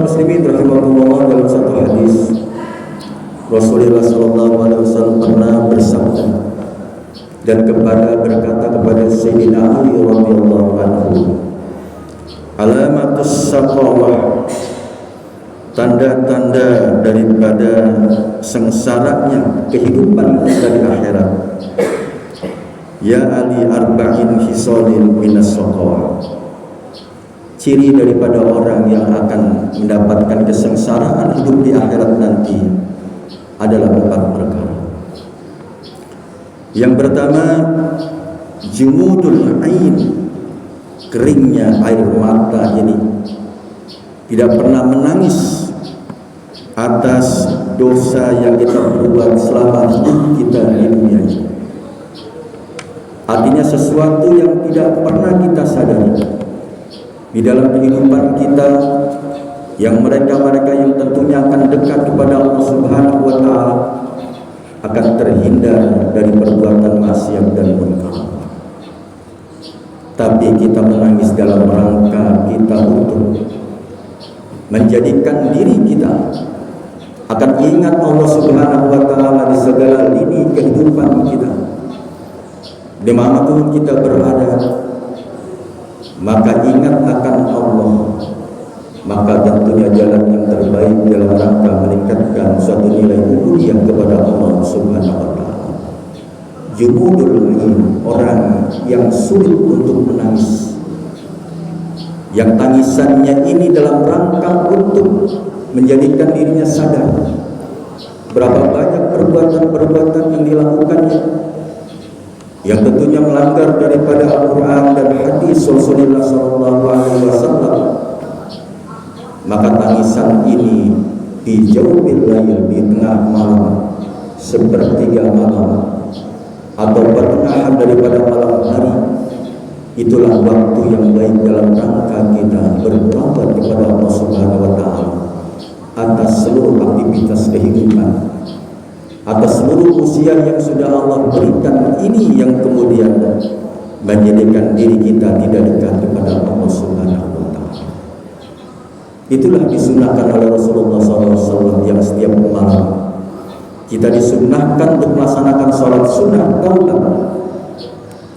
muslimin rahimahumullah, dalam satu hadis Rasulullah SAW pernah bersabda dan berkata kepada Sayyidina Ali radhiyallahu anhu, alamatus saqawah, tanda-tanda daripada sengsaranya kehidupan dari akhirat. Ya Ali arba'in hisalin minas saqawah, ciri daripada orang yang akan mendapatkan kesengsaraan hidup di akhirat nanti adalah 4 perkara. Yang pertama, jumudul ain, keringnya air mata ini, tidak pernah menangis atas dosa yang kita perbuat selama hidup kita di dunia ini. Artinya sesuatu yang tidak pernah kita sadari di dalam kehidupan kita, yang mereka yang tentunya akan dekat kepada Allah Subhanahu wa Ta'ala akan terhindar dari perbuatan maksiat dan munkar. Tapi kita menangis dalam rangka kita untuk menjadikan diri kita akan ingat Allah Subhanahu wa Ta'ala di segala lini kehidupan kita. Dimanapun kita berada, maka ingat akan Allah, maka tentunya jalan yang terbaik dalam rangka meningkatkan suatu nilai ubudiyah kepada Allah Subhanahu wa Ta'ala. Jumudul ain, orang yang sulit untuk menangis, yang tangisannya ini dalam rangka untuk menjadikan dirinya sadar berapa banyak perbuatan-perbuatan yang dilakukannya, yang tentunya melanggar daripada Al-Quran dan hadis Rasulullah SAW. Maka tangisan ini di jauhil lail, di tengah malam, sepertiga malam, atau pertengahan daripada malam hari, itulah waktu yang baik dalam rangka kita bertaubat kepada Allah Subhanahu wa Ta'ala atas seluruh aktivitas kehidupan, atas seluruh usia yang sudah Allah berikan ini, yang kemudian menjadikan diri kita tidak dekat kepada Allah Subhanahu wa Ta'ala. Itulah disunahkan oleh Rasulullah SAW, yang setiap malam kita disunnahkan untuk melaksanakan sholat sunnah taubat.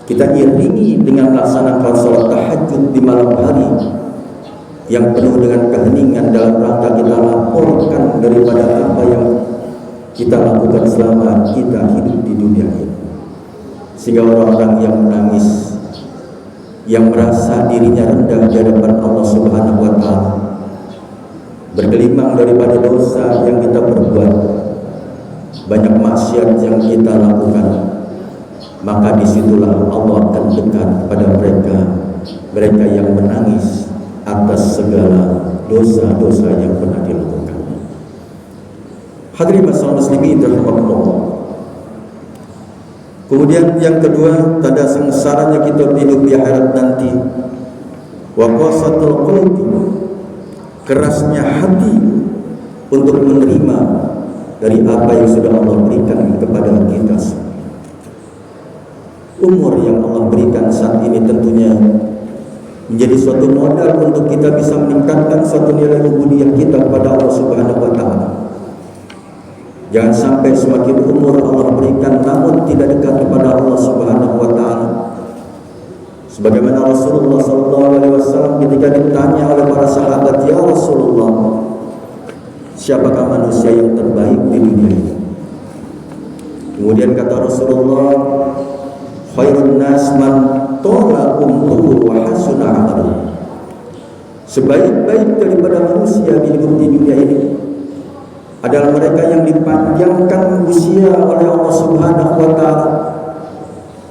Kita iringi dengan melaksanakan sholat tahajud di malam hari yang penuh dengan keheningan, dalam rangka kita laporkan daripada apa yang kita lakukan selama kita hidup di dunia ini. Sehingga orang-orang yang menangis, yang merasa dirinya rendah di hadapan Allah Subhanahu wa Ta'ala, bergelimang daripada dosa yang kita perbuat, banyak maksiat yang kita lakukan, maka disitulah Allah akan dekat kepada mereka yang menangis atas segala dosa-dosa yang pernah dilakukan. Hadirin muslimin rahimakumullah. Kemudian yang kedua, tanda sengsaranya kita hidup di akhirat nanti, wa qasatul qulbi, kerasnya hati untuk menerima dari apa yang sudah Allah berikan kepada kita. Umur yang Allah berikan saat ini tentunya menjadi suatu modal untuk kita bisa meningkatkan suatu nilai ubudiyah kita kepada Allah Subhanahu wa Ta'ala. Jangan sampai semakin umur Allah berikan namun tidak dekat kepada Allah Subhanahu wa Ta'ala. Sebagaimana Rasulullah SAW ketika ditanya oleh para sahabat, ya Rasulullah, siapakah manusia yang terbaik di dunia ini? Kemudian kata Rasulullah, khairun nas man tola umruhu wa hasuna amaluhu. Sebaik-baik daripada manusia di hidup di dunia ini adalah mereka yang dipanjangkan usia oleh Allah Subhanahu wa Ta'ala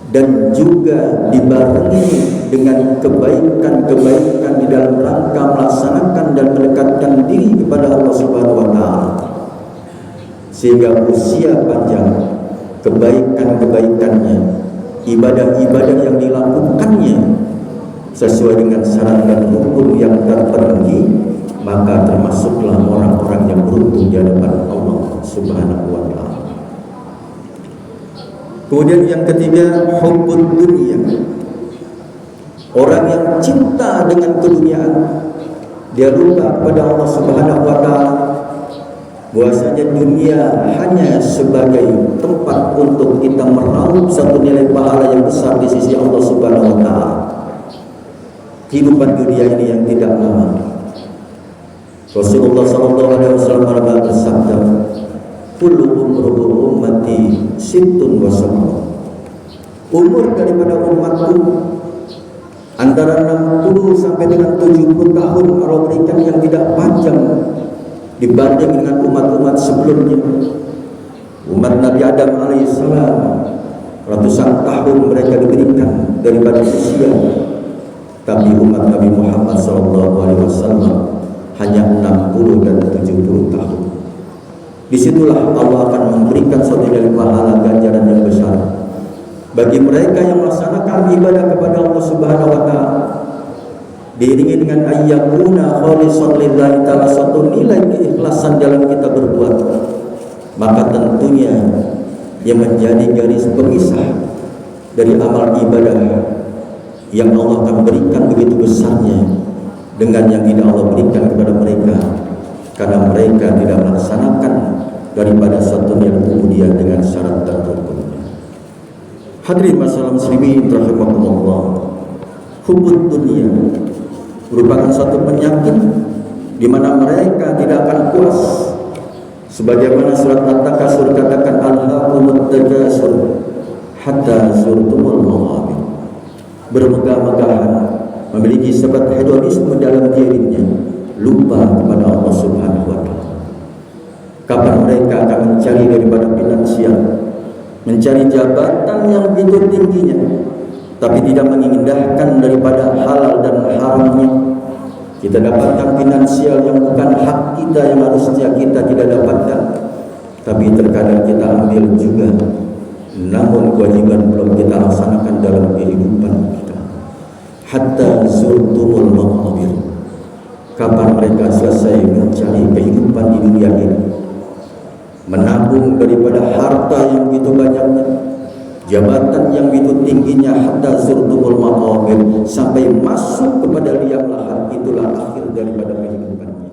dan juga dibarengi dengan kebaikan-kebaikan di dalam rangka melaksanakan dan mendekatkan diri kepada Allah Subhanahu wa Ta'ala, sehingga usia panjang, kebaikan-kebaikannya, ibadah-ibadah yang dilakukannya sesuai dengan syarat dan hukum yang terpenuhi, maka termasuklah orang-orang yang beruntung di hadapan Allah Subhanahu wa Ta'ala. Kemudian yang ketiga, hubbud dunia, orang yang cinta dengan keduniaan, Dia lupa kepada Allah Subhanahu wa taala bahwasanya dunia hanya sebagai tempat untuk kita meraup satu nilai pahala yang besar di sisi Allah Subhanahu wa taala. Kehidupan dunia ini yang tidak lama. Rasulullah sallallahu alaihi wasallam bersabda, "Kullu umru ummati sittun wa sab'un." Umur daripada umatku antara 60 sampai dengan 70 tahun Allah berikan yang tidak panjang dibanding dengan umat-umat sebelumnya. Umat Nabi Adam alaihissalam ratusan tahun mereka diberikan daripada usia, tapi umat Nabi Muhammad SAW hanya 60 dan 70 tahun. Disitulah Allah akan memberikan suatu nilai pahala ganjaran yang besar bagi mereka yang melaksanakan ibadah kepada Allah Subhanahu wa taala, diiringi dengan ayyakuna khalisan lillahi ta'ala, suatu nilai keikhlasan dalam kita berbuat. Maka tentunya yang menjadi garis pemisah dari amal ibadah yang Allah akan berikan begitu besarnya dengan yang tidak Allah berikan kepada mereka, karena mereka tidak melaksanakan daripada satu nilai kemudian dengan syarat dan rukunnya. Hadirin masyarakat muslimin rahimakumullah, hubbud dunia merupakan satu penyakit di mana mereka tidak akan puas, sebagaimana surat At-Takasur katakan, alhaakumut takasur hatta zurtumul maqabir. Bermegah-megahan, memiliki sifat hedonisme dalam dirinya, lupa kepada Allah Subhanahu wa taala. Kapan mereka akan mencari daripada finansial, mencari jabatan yang begitu tingginya, tapi tidak mengindahkan daripada halal dan haramnya. Kita dapatkan finansial yang bukan hak kita, yang harusnya kita tidak dapatkan, tapi terkadang kita ambil juga, namun kewajiban belum kita laksanakan dalam kehidupan kita. Hatta zurtumul maqabir. Kapan mereka selesai mencari kehidupan di dunia ini, menabung daripada harta yang begitu banyaknya, jabatan yang begitu tingginya, hatta zurtumul maqabir, sampai masuk kepada liang lahat, itulah akhir daripada kehidupannya.